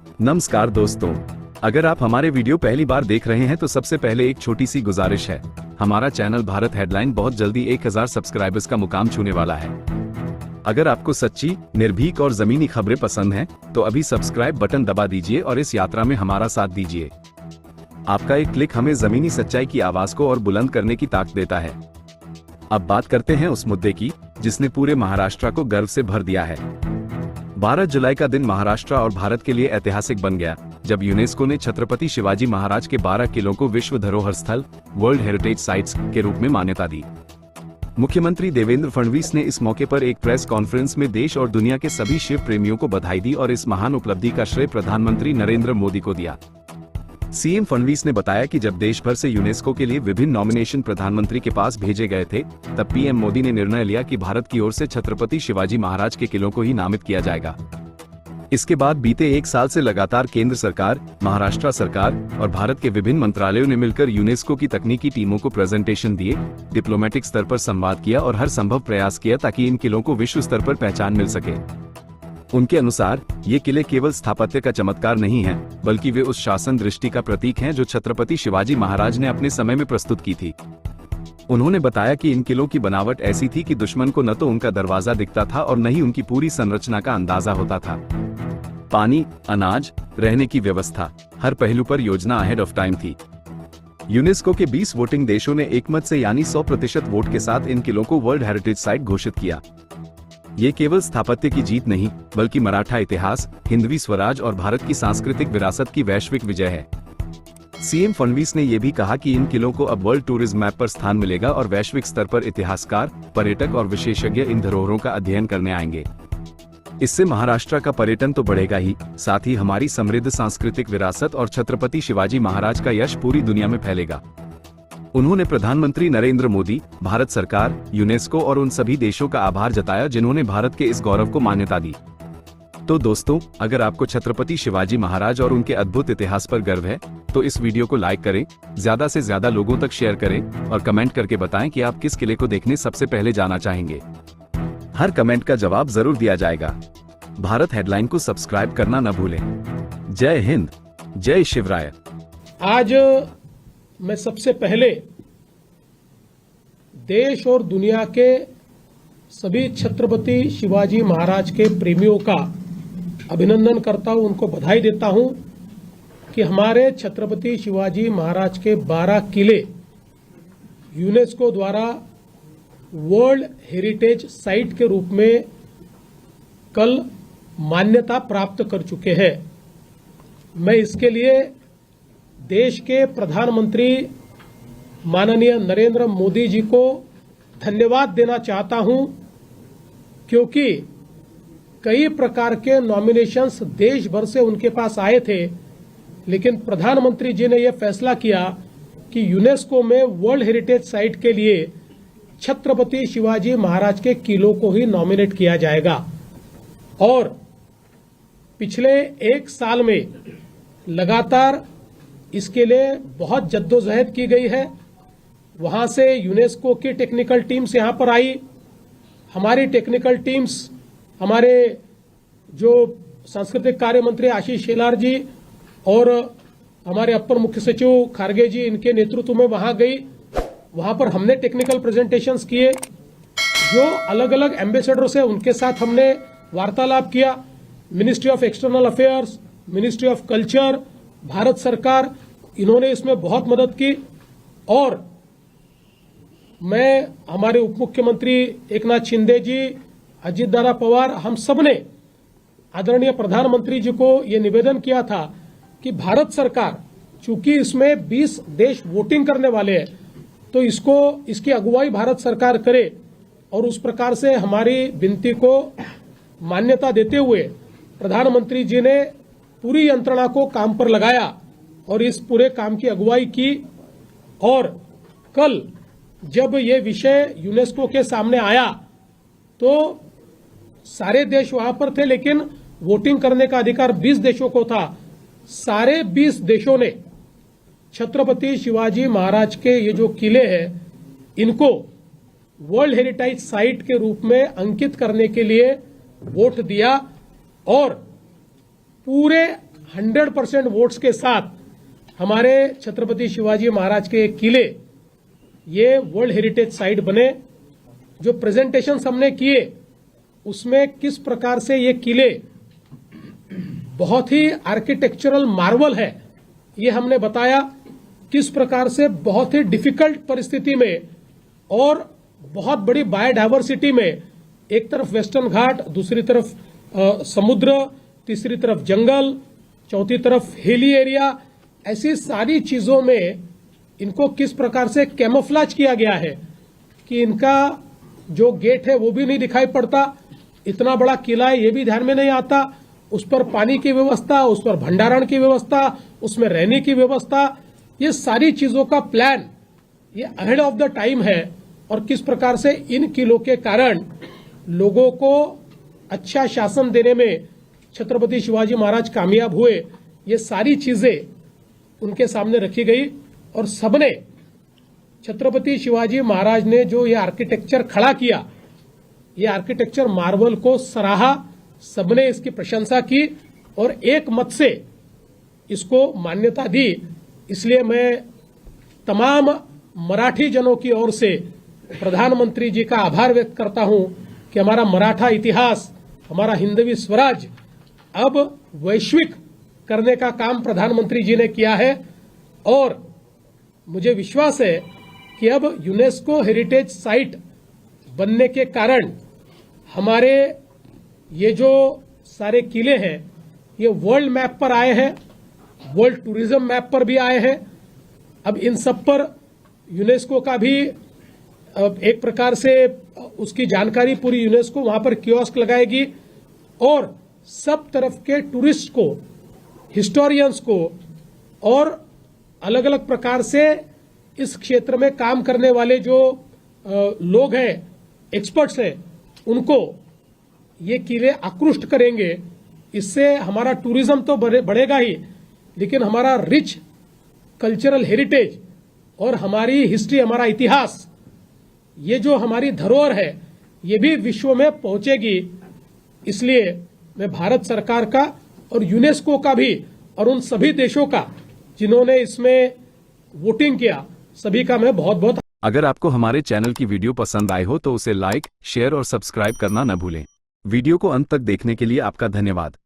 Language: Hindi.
नमस्कार दोस्तों, अगर आप हमारे वीडियो पहली बार देख रहे हैं तो सबसे पहले एक छोटी सी गुजारिश है। हमारा चैनल भारत हेडलाइन बहुत जल्दी 1000 सब्सक्राइबर्स का मुकाम छूने वाला है। अगर आपको सच्ची, निर्भीक और जमीनी खबरें पसंद हैं, तो अभी सब्सक्राइब बटन दबा दीजिए और इस यात्रा में हमारा साथ दीजिए। आपका एक क्लिक हमें जमीनी सच्चाई की आवाज को और बुलंद करने की ताकत देता है। अब बात करते हैं उस मुद्दे की जिसने पूरे महाराष्ट्र को गर्व से भर दिया है। 12 जुलाई का दिन महाराष्ट्र और भारत के लिए ऐतिहासिक बन गया, जब यूनेस्को ने छत्रपति शिवाजी महाराज के 12 किलों को विश्व धरोहर स्थल वर्ल्ड हेरिटेज साइट्स के रूप में मान्यता दी। मुख्यमंत्री देवेंद्र फडणवीस ने इस मौके पर एक प्रेस कॉन्फ्रेंस में देश और दुनिया के सभी शिव प्रेमियों को बधाई दी और इस महान उपलब्धि का श्रेय प्रधानमंत्री नरेंद्र मोदी को दिया। सीएम फडणवीस ने बताया कि जब देश भर से यूनेस्को के लिए विभिन्न नॉमिनेशन प्रधानमंत्री के पास भेजे गए थे, तब पीएम मोदी ने निर्णय लिया कि भारत की ओर से छत्रपति शिवाजी महाराज के किलों को ही नामित किया जाएगा। इसके बाद बीते एक साल से लगातार केंद्र सरकार, महाराष्ट्र सरकार और भारत के विभिन्न मंत्रालयों ने मिलकर यूनेस्को की तकनीकी टीमों को प्रेजेंटेशन दिए, डिप्लोमेटिक स्तर पर संवाद किया और हर संभव प्रयास किया ताकि इन किलों को विश्व स्तर पर पहचान मिल सके। उनके अनुसार ये किले केवल स्थापत्य का चमत्कार नहीं है, बल्कि वे उस शासन दृष्टि का प्रतीक हैं जो छत्रपति शिवाजी महाराज ने अपने समय में प्रस्तुत की थी। उन्होंने बताया कि इन किलों की बनावट ऐसी थी कि दुश्मन को न तो उनका दरवाजा दिखता था और न ही उनकी पूरी संरचना का अंदाजा होता था। पानी, अनाज, रहने की व्यवस्था, हर पहलू पर योजना अहेड ऑफ टाइम थी। यूनेस्को के 20 वोटिंग देशों ने एकमत से यानी 100% वोट के साथ इन किलों को वर्ल्ड हेरिटेज साइट घोषित किया। ये केवल स्थापत्य की जीत नहीं, बल्कि मराठा इतिहास, हिंदवी स्वराज और भारत की सांस्कृतिक विरासत की वैश्विक विजय है। सीएम फडणवीस ने यह भी कहा कि इन किलों को अब वर्ल्ड टूरिज्म मैप पर स्थान मिलेगा और वैश्विक स्तर पर इतिहासकार, पर्यटक और विशेषज्ञ इन धरोहरों का अध्ययन करने आएंगे। इससे महाराष्ट्र का पर्यटन तो बढ़ेगा ही, साथ ही हमारी समृद्ध सांस्कृतिक विरासत और छत्रपति शिवाजी महाराज का यश पूरी दुनिया में फैलेगा। उन्होंने प्रधानमंत्री नरेंद्र मोदी, भारत सरकार, यूनेस्को और उन सभी देशों का आभार जताया जिन्होंने भारत के इस गौरव को मान्यता दी। तो दोस्तों, अगर आपको छत्रपति शिवाजी महाराज और उनके अद्भुत इतिहास पर गर्व है, तो इस वीडियो को लाइक करें, ज्यादा से ज्यादा लोगों तक शेयर करें और कमेंट करके बताएं कि आप किस किले को देखने सबसे पहले जाना चाहेंगे। हर कमेंट का जवाब जरूर दिया जाएगा। भारत हेडलाइन को सब्सक्राइब करना न भूलें। जय हिंद, जय शिवराय। आज मैं सबसे पहले देश और दुनिया के सभी छत्रपति शिवाजी महाराज के प्रेमियों का अभिनंदन करता हूं, उनको बधाई देता हूं कि हमारे छत्रपति शिवाजी महाराज के 12 किले यूनेस्को द्वारा वर्ल्ड हेरिटेज साइट के रूप में कल मान्यता प्राप्त कर चुके हैं। मैं इसके लिए देश के प्रधानमंत्री माननीय नरेंद्र मोदी जी को धन्यवाद देना चाहता हूं, क्योंकि कई प्रकार के नॉमिनेशंस देश भर से उनके पास आए थे, लेकिन प्रधानमंत्री जी ने यह फैसला किया कि यूनेस्को में वर्ल्ड हेरिटेज साइट के लिए छत्रपति शिवाजी महाराज के किलों को ही नॉमिनेट किया जाएगा। और पिछले एक साल में लगातार इसके लिए बहुत जद्दोजहद की गई है। वहां से यूनेस्को की टेक्निकल टीम्स यहां पर आई। हमारी टेक्निकल टीम्स, हमारे जो सांस्कृतिक कार्य मंत्री आशीष शेलार जी और हमारे अपर मुख्य सचिव खारगे जी, इनके नेतृत्व में वहां गई। वहां पर हमने टेक्निकल प्रेजेंटेशंस किए। जो अलग अलग एम्बेसडर्स है उनके साथ हमने वार्तालाप किया। Ministry of external affairs, ministry of culture, Bharat सरकार, इन्होंने इसमें बहुत मदद की। और मैं, हमारे उप मुख्यमंत्री एकनाथ शिंदे जी, अजित दादा पवार, हम सब ने आदरणीय प्रधानमंत्री जी को यह निवेदन किया था कि भारत सरकार, चूंकि इसमें 20 देश वोटिंग करने वाले हैं, तो इसकी अगुवाई भारत सरकार करे और उस प्रकार से हमारी विनती को मान्यता देते हुए प्रधानमंत्री जी ने पूरी यंत्रणा को काम पर लगाया और इस पूरे काम की अगुवाई की। और कल जब ये विषय यूनेस्को के सामने आया तो सारे देश वहां पर थे, लेकिन वोटिंग करने का अधिकार 20 देशों को था। सारे 20 देशों ने छत्रपति शिवाजी महाराज के ये जो किले हैं, इनको वर्ल्ड हेरिटेज साइट के रूप में अंकित करने के लिए वोट दिया और पूरे 100% वोट्स के साथ हमारे छत्रपति शिवाजी महाराज के किले ये वर्ल्ड हेरिटेज साइट बने। जो प्रेजेंटेशन हमने किए उसमें किस प्रकार से ये किले बहुत ही आर्किटेक्चरल मार्वल है ये हमने बताया, किस प्रकार से बहुत ही डिफिकल्ट परिस्थिति में और बहुत बड़ी बायोडायवर्सिटी में, एक तरफ वेस्टर्न घाट, दूसरी तरफ समुद्र, तीसरी तरफ जंगल, चौथी तरफ हिली एरिया, ऐसी सारी चीजों में इनको किस प्रकार से कैमोफ्लेज किया गया है कि इनका जो गेट है वो भी नहीं दिखाई पड़ता, इतना बड़ा किला है ये भी ध्यान में नहीं आता, उस पर पानी की व्यवस्था, उस पर भंडारण की व्यवस्था, उसमें रहने की व्यवस्था, ये सारी चीजों का प्लान ये अहेड ऑफ द टाइम है। और किस प्रकार से इन किलों के कारण लोगों को अच्छा शासन देने में छत्रपति शिवाजी महाराज कामयाब हुए, ये सारी चीजें उनके सामने रखी गई और सबने छत्रपति शिवाजी महाराज ने जो ये आर्किटेक्चर खड़ा किया, ये आर्किटेक्चर मार्वल को सराहा, सबने इसकी प्रशंसा की और एक मत से इसको मान्यता दी। इसलिए मैं तमाम मराठी जनों की ओर से प्रधानमंत्री जी का आभार व्यक्त करता हूं कि हमारा मराठा इतिहास, हमारा हिंदवी स्वराज अब वैश्विक करने का काम प्रधानमंत्री जी ने किया है। और मुझे विश्वास है कि अब यूनेस्को हेरिटेज साइट बनने के कारण हमारे ये जो सारे किले हैं ये वर्ल्ड मैप पर आए हैं, वर्ल्ड टूरिज्म मैप पर भी आए हैं। अब इन सब पर यूनेस्को का भी एक प्रकार से उसकी जानकारी पूरी यूनेस्को वहां पर कियोस्क लगाएगी और सब तरफ के टूरिस्ट को, हिस्टोरियंस को और अलग अलग प्रकार से इस क्षेत्र में काम करने वाले जो लोग हैं, एक्सपर्ट्स हैं, उनको ये किले आकृष्ट करेंगे। इससे हमारा टूरिज्म तो बढ़ेगा ही, लेकिन हमारा रिच कल्चरल हेरिटेज और हमारी हिस्ट्री, हमारा इतिहास, ये जो हमारी धरोहर है ये भी विश्व में पहुंचेगी। इसलिए मैं भारत सरकार का और यूनेस्को का भी और उन सभी देशों का जिन्होंने इसमें वोटिंग किया, सभी का मैं बहुत बहुत। अगर आपको हमारे चैनल की वीडियो पसंद आई हो तो उसे लाइक, शेयर और सब्सक्राइब करना न भूलें। वीडियो को अंत तक देखने के लिए आपका धन्यवाद।